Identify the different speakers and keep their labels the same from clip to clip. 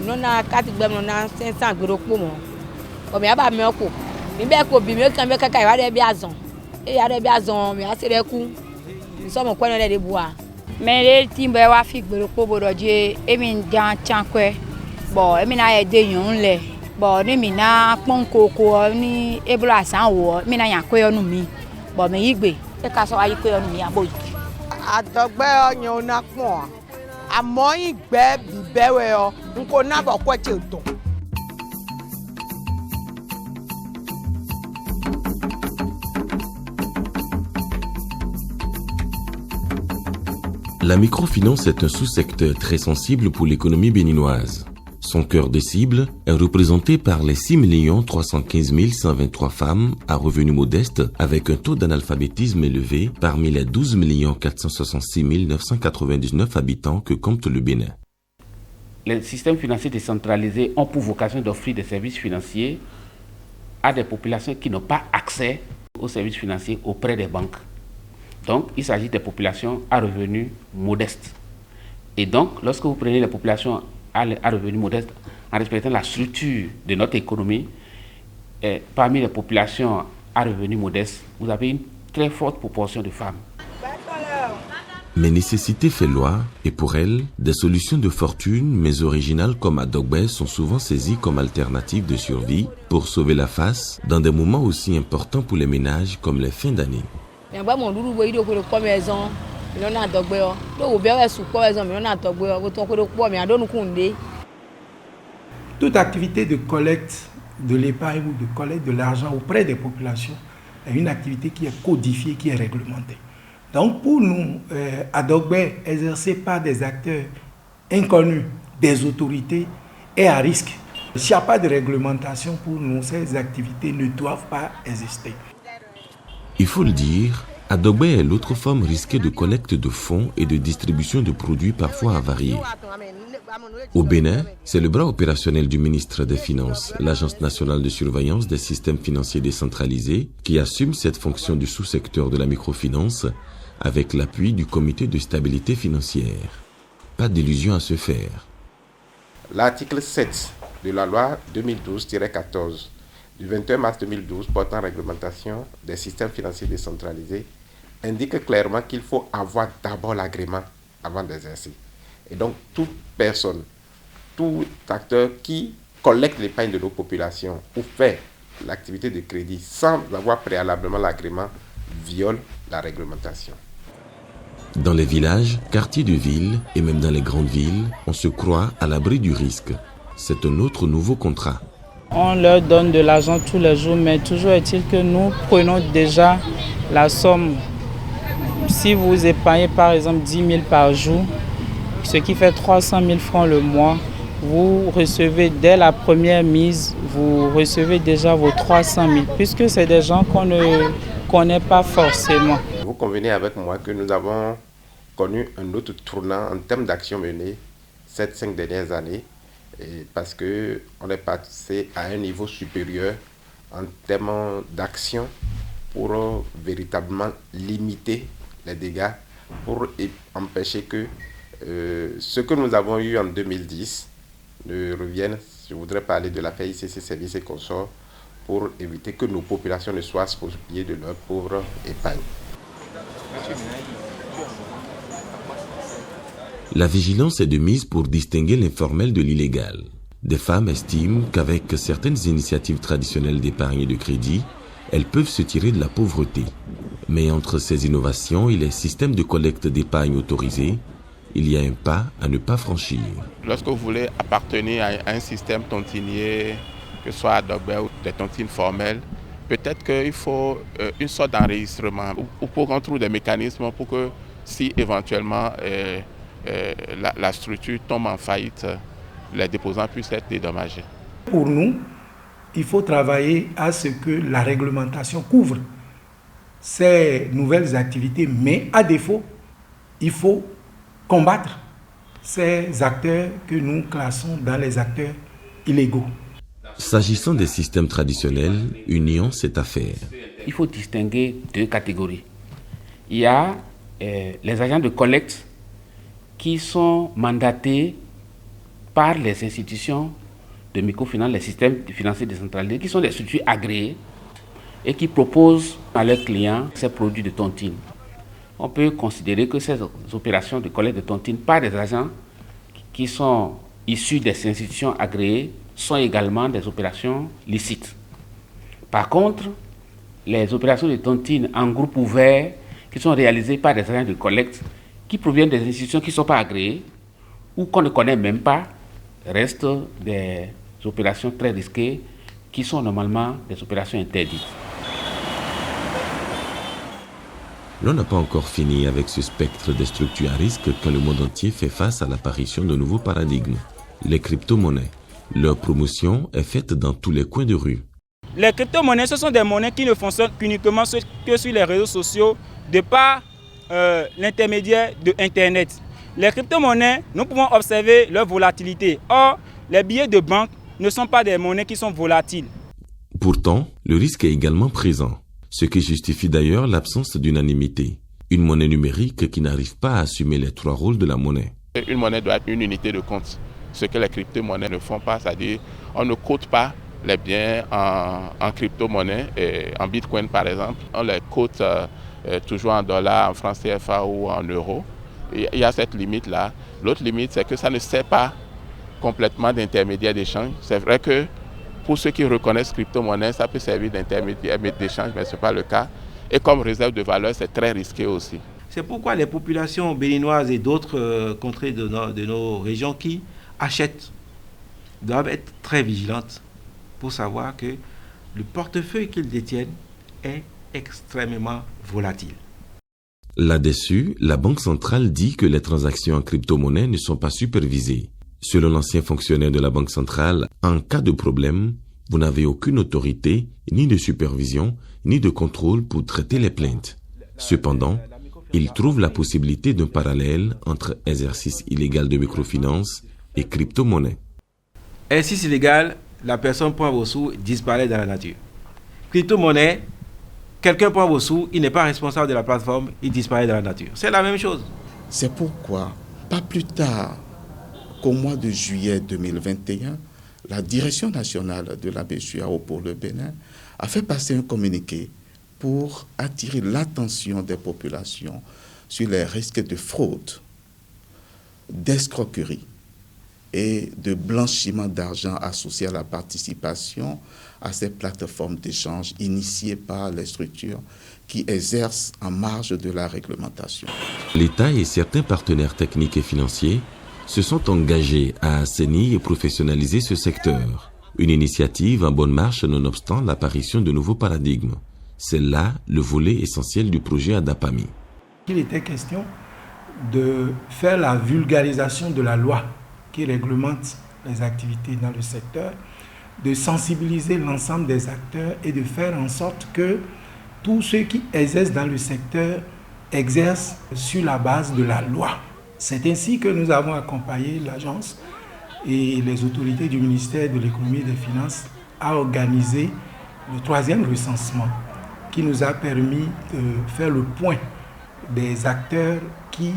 Speaker 1: Nous avons 4 500 gros pour moi. Comme il y a pas de meurtre. Il y a des bimeux qui ont des biazons. Et il y a des biazons, mais c'est des coups. Nous sommes au coin des bois.
Speaker 2: Mais les timbre wa fi gros pour borodie et min dan chankwe. Bon, et mina e de yon le. Bon, ni mina pon koko ni ebla san wo. Mina yan kwe onu mi. Bon, me yigbe. E ka so ayi kwe onu mi abo.
Speaker 3: Adogbe onyo na pon. Amo igbe bibewe o. Nko na bo kwe che don.
Speaker 4: La microfinance est un sous-secteur très sensible pour l'économie béninoise. Son cœur de cible est représenté par les 6 315 123 femmes à revenus modestes avec un taux d'analphabétisme élevé parmi les 12 466 999 habitants que compte le Bénin.
Speaker 5: Les systèmes financiers décentralisés ont pour vocation d'offrir des services financiers à des populations qui n'ont pas accès aux services financiers auprès des banques. Donc, il s'agit des populations à revenus modestes. Et donc, lorsque vous prenez les populations à revenus modestes, en respectant la structure de notre économie, parmi les populations à revenus modestes, vous avez une très forte proportion de femmes.
Speaker 4: Mais nécessité fait loi, et pour elle, des solutions de fortune, mais originales comme Adogbe, sont souvent saisies comme alternatives de survie pour sauver la face dans des moments aussi importants pour les ménages comme les fins d'année.
Speaker 6: Toute activité de collecte de l'épargne ou de collecte de l'argent auprès des populations est une activité qui est codifiée, qui est réglementée. Donc pour nous, Adogbe, exercé par des acteurs inconnus, des autorités, est à risque. S'il n'y a pas de réglementation pour nous, ces activités ne doivent pas exister.
Speaker 4: Il faut le dire, Adogbe est l'autre forme risquée de collecte de fonds et de distribution de produits parfois avariés. Au Bénin, c'est le bras opérationnel du ministre des Finances, l'Agence nationale de surveillance des systèmes financiers décentralisés, qui assume cette fonction du sous-secteur de la microfinance avec l'appui du Comité de stabilité financière. Pas d'illusion à se faire.
Speaker 7: L'article 7 de la loi 2012-14 du 21 mars 2012 portant réglementation des systèmes financiers décentralisés indique clairement qu'il faut avoir d'abord l'agrément avant d'exercer. Et donc, toute personne, tout acteur qui collecte l'épargne de nos populations ou fait l'activité de crédit sans avoir préalablement l'agrément viole la réglementation.
Speaker 4: Dans les villages, quartiers de ville et même dans les grandes villes, on se croit à l'abri du risque. C'est un autre nouveau contrat.
Speaker 8: On leur donne de l'argent tous les jours, mais toujours est-il que nous prenons déjà la somme. Si vous épargnez par exemple 10 000 par jour, ce qui fait 300 000 francs le mois, vous recevez dès la première mise, vous recevez déjà vos 300 000, puisque c'est des gens qu'on ne connaît pas forcément.
Speaker 7: Vous convenez avec moi que nous avons connu un autre tournant en termes d'actions menées ces 5 dernières années, et parce qu'on est passé à un niveau supérieur en termes d'action pour véritablement limiter les dégâts, pour empêcher que ce que nous avons eu en 2010 ne revienne. Je voudrais parler de la FICC Services et Consorts pour éviter que nos populations ne soient spoliées de leur pauvre épargne.
Speaker 4: La vigilance est de mise pour distinguer l'informel de l'illégal. Des femmes estiment qu'avec certaines initiatives traditionnelles d'épargne et de crédit, elles peuvent se tirer de la pauvreté. Mais entre ces innovations et les systèmes de collecte d'épargne autorisés, il y a un pas à ne pas franchir.
Speaker 9: Lorsque vous voulez appartenir à un système tontinier, que ce soit Adogbe ou des tontines formelles, peut-être qu'il faut une sorte d'enregistrement ou pour qu'on trouve des mécanismes pour que si éventuellement la structure tombe en faillite, les déposants puissent être dédommagés.
Speaker 6: Pour nous, il faut travailler à ce que la réglementation couvre ces nouvelles activités, mais à défaut, il faut combattre ces acteurs que nous classons dans les acteurs illégaux.
Speaker 4: S'agissant des systèmes traditionnels, une nuance est à faire.
Speaker 5: Il faut distinguer deux catégories. Il y a les agents de collecte qui sont mandatés par les institutions de microfinance, les systèmes financiers décentralisés, qui sont des structures agréées et qui proposent à leurs clients ces produits de tontine. On peut considérer que ces opérations de collecte de tontine par des agents qui sont issus des institutions agréées sont également des opérations licites. Par contre, les opérations de tontine en groupe ouvert qui sont réalisées par des agents de collecte qui proviennent des institutions qui ne sont pas agréées ou qu'on ne connaît même pas restent des opérations très risquées qui sont normalement des opérations interdites.
Speaker 4: L'on n'a pas encore fini avec ce spectre des structures à risque quand le monde entier fait face à l'apparition de nouveaux paradigmes. Les crypto-monnaies. Leur promotion est faite dans tous les coins de rue.
Speaker 8: Les crypto-monnaies, ce sont des monnaies qui ne fonctionnent qu'uniquement que sur les réseaux sociaux de par l'intermédiaire de Internet. Les crypto-monnaies, nous pouvons observer leur volatilité. Or, les billets de banque ne sont pas des monnaies qui sont volatiles.
Speaker 4: Pourtant, le risque est également présent, ce qui justifie d'ailleurs l'absence d'unanimité. Une monnaie numérique qui n'arrive pas à assumer les trois rôles de la monnaie.
Speaker 9: Une monnaie doit être une unité de compte. Ce que les crypto-monnaies ne font pas, c'est-à-dire on ne cote pas les biens en crypto-monnaie, en bitcoin par exemple. On les cote toujours en dollars, en francs CFA ou en euros. Il y a cette limite-là. L'autre limite, c'est que ça ne sert pas complètement d'intermédiaire d'échange. C'est vrai que pour ceux qui reconnaissent crypto-monnaie, ça peut servir d'intermédiaire d'échange, mais ce n'est pas le cas. Et comme réserve de valeur, c'est très risqué aussi.
Speaker 10: C'est pourquoi les populations béninoises et d'autres contrées de nos régions qui achètent doivent être très vigilantes pour savoir que le portefeuille qu'ils détiennent est extrêmement volatile.
Speaker 4: Là-dessus, la Banque centrale dit que les transactions en crypto-monnaie ne sont pas supervisées. Selon l'ancien fonctionnaire de la Banque centrale, en cas de problème, vous n'avez aucune autorité, ni de supervision, ni de contrôle pour traiter les plaintes. Cependant, il trouve la possibilité d'un parallèle entre exercice illégal de microfinance et crypto-monnaie.
Speaker 10: Exercice illégal, la personne prend vos sous, disparaît dans la nature. Crypto-monnaie, quelqu'un prend vos sous, il n'est pas responsable de la plateforme, il disparaît dans la nature. C'est la même chose.
Speaker 11: C'est pourquoi, pas plus tard qu'au mois de juillet 2021, la Direction nationale de la BCEAO pour le Bénin a fait passer un communiqué pour attirer l'attention des populations sur les risques de fraude, d'escroquerie et de blanchiment d'argent associés à la participation à ces plateformes d'échange initiées par les structures qui exercent en marge de la réglementation.
Speaker 4: L'État et certains partenaires techniques et financiers se sont engagés à assainir et professionnaliser ce secteur. Une initiative en bonne marche nonobstant l'apparition de nouveaux paradigmes. C'est là le volet essentiel du projet ADAPAMI.
Speaker 6: Il était question de faire la vulgarisation de la loi qui réglemente les activités dans le secteur, de sensibiliser l'ensemble des acteurs et de faire en sorte que tous ceux qui exercent dans le secteur exercent sur la base de la loi. C'est ainsi que nous avons accompagné l'agence et les autorités du ministère de l'économie et des finances à organiser le 3e recensement qui nous a permis de faire le point des acteurs qui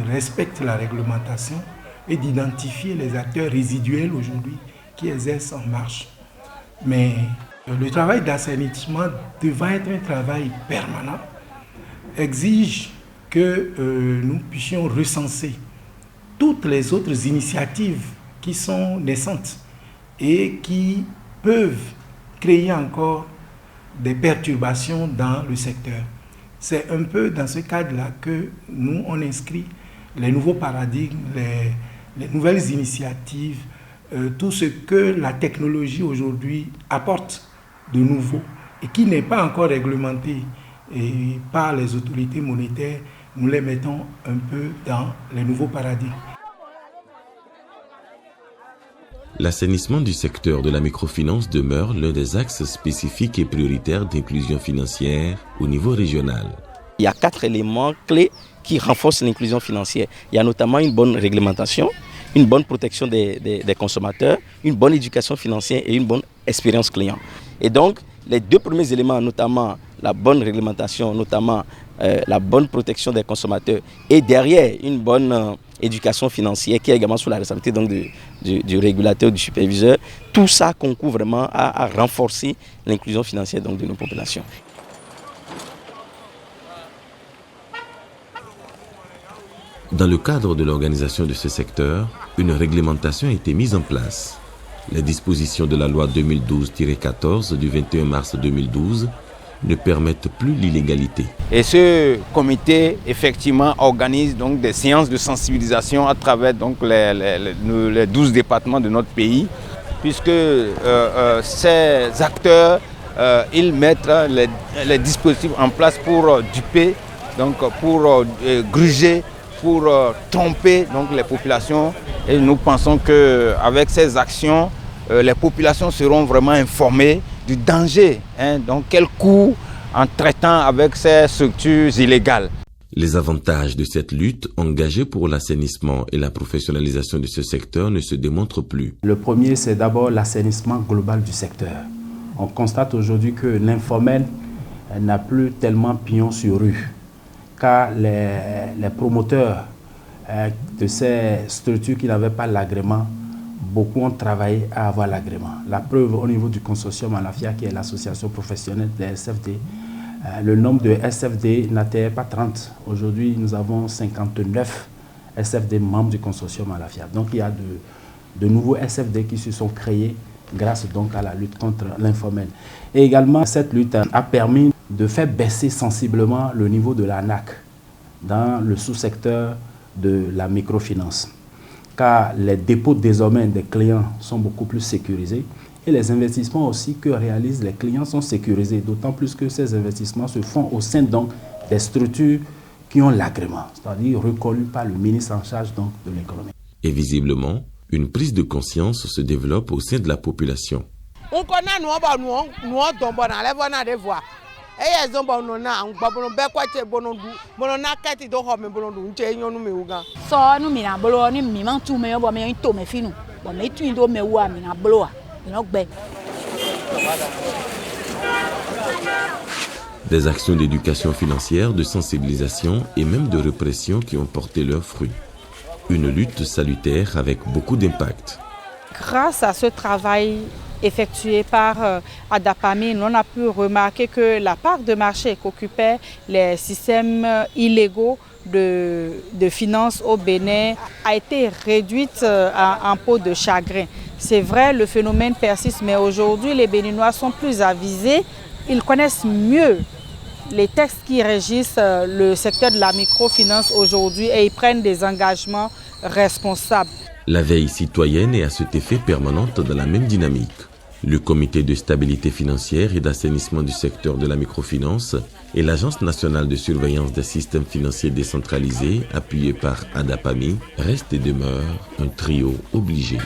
Speaker 6: respectent la réglementation et d'identifier les acteurs résiduels aujourd'hui qui exercent en marche. Mais le travail d'assainissement devant être un travail permanent exige que nous puissions recenser toutes les autres initiatives qui sont naissantes et qui peuvent créer encore des perturbations dans le secteur. C'est un peu dans ce cadre-là que nous, on inscrit les nouveaux paradigmes, les nouvelles initiatives, tout ce que la technologie aujourd'hui apporte de nouveau et qui n'est pas encore réglementé par les autorités monétaires, nous les mettons un peu dans les nouveaux paradigmes.
Speaker 4: L'assainissement du secteur de la microfinance demeure l'un des axes spécifiques et prioritaires d'inclusion financière au niveau régional.
Speaker 12: Il y a 4 éléments clés qui renforcent l'inclusion financière. Il y a notamment une bonne réglementation, une bonne protection des consommateurs, une bonne éducation financière et une bonne expérience client. Et donc, les 2 premiers éléments, notamment la bonne réglementation, notamment la bonne protection des consommateurs et derrière une bonne éducation financière qui est également sous la responsabilité donc du régulateur, du superviseur. Tout ça concourt vraiment à renforcer l'inclusion financière donc, de nos populations.
Speaker 4: Dans le cadre de l'organisation de ce secteur, une réglementation a été mise en place. Les dispositions de la loi 2012-14 du 21 mars 2012 ne permettent plus l'illégalité.
Speaker 13: Et ce comité, effectivement, organise donc des séances de sensibilisation à travers donc, les 12 départements de notre pays, puisque ces acteurs, ils mettent les dispositifs en place pour duper, donc pour gruger, pour tromper donc, les populations. Et nous pensons qu'avec ces actions, les populations seront vraiment informées du danger, donc quel coût en traitant avec ces structures illégales.
Speaker 4: Les avantages de cette lutte engagée pour l'assainissement et la professionnalisation de ce secteur ne se démontrent plus.
Speaker 14: Le premier, c'est d'abord l'assainissement global du secteur. On constate aujourd'hui que l'informel n'a plus tellement pignon sur rue, car les promoteurs de ces structures qui n'avaient pas l'agrément, beaucoup ont travaillé à avoir l'agrément. La preuve au niveau du consortium Alafia, qui est l'association professionnelle des SFD, le nombre de SFD n'atteignait pas 30. Aujourd'hui, nous avons 59 SFD membres du consortium Alafia. Donc il y a de nouveaux SFD qui se sont créés grâce donc à la lutte contre l'informel. Et également, cette lutte a permis de faire baisser sensiblement le niveau de l'ANAC dans le sous-secteur de la microfinance. Car les dépôts désormais des clients sont beaucoup plus sécurisés et les investissements aussi que réalisent les clients sont sécurisés, d'autant plus que ces investissements se font au sein donc des structures qui ont l'agrément, c'est-à-dire reconnues par le ministre en charge donc de l'économie.
Speaker 4: Et visiblement, une prise de conscience se développe au sein de la population. Des actions d'éducation financière, de sensibilisation et même de répression qui ont porté leurs fruits. Une lutte salutaire avec beaucoup d'impact.
Speaker 15: Grâce à ce travail effectué par Adapamine, on a pu remarquer que la part de marché qu'occupaient les systèmes illégaux de finances au Bénin a été réduite en peau de chagrin. C'est vrai, le phénomène persiste, mais aujourd'hui, les Béninois sont plus avisés. Ils connaissent mieux les textes qui régissent le secteur de la microfinance aujourd'hui et ils prennent des engagements responsables.
Speaker 4: La veille citoyenne est à cet effet permanente dans la même dynamique. Le Comité de stabilité financière et d'assainissement du secteur de la microfinance et l'Agence nationale de surveillance des systèmes financiers décentralisés, appuyée par Adapami, restent et demeurent un trio obligé.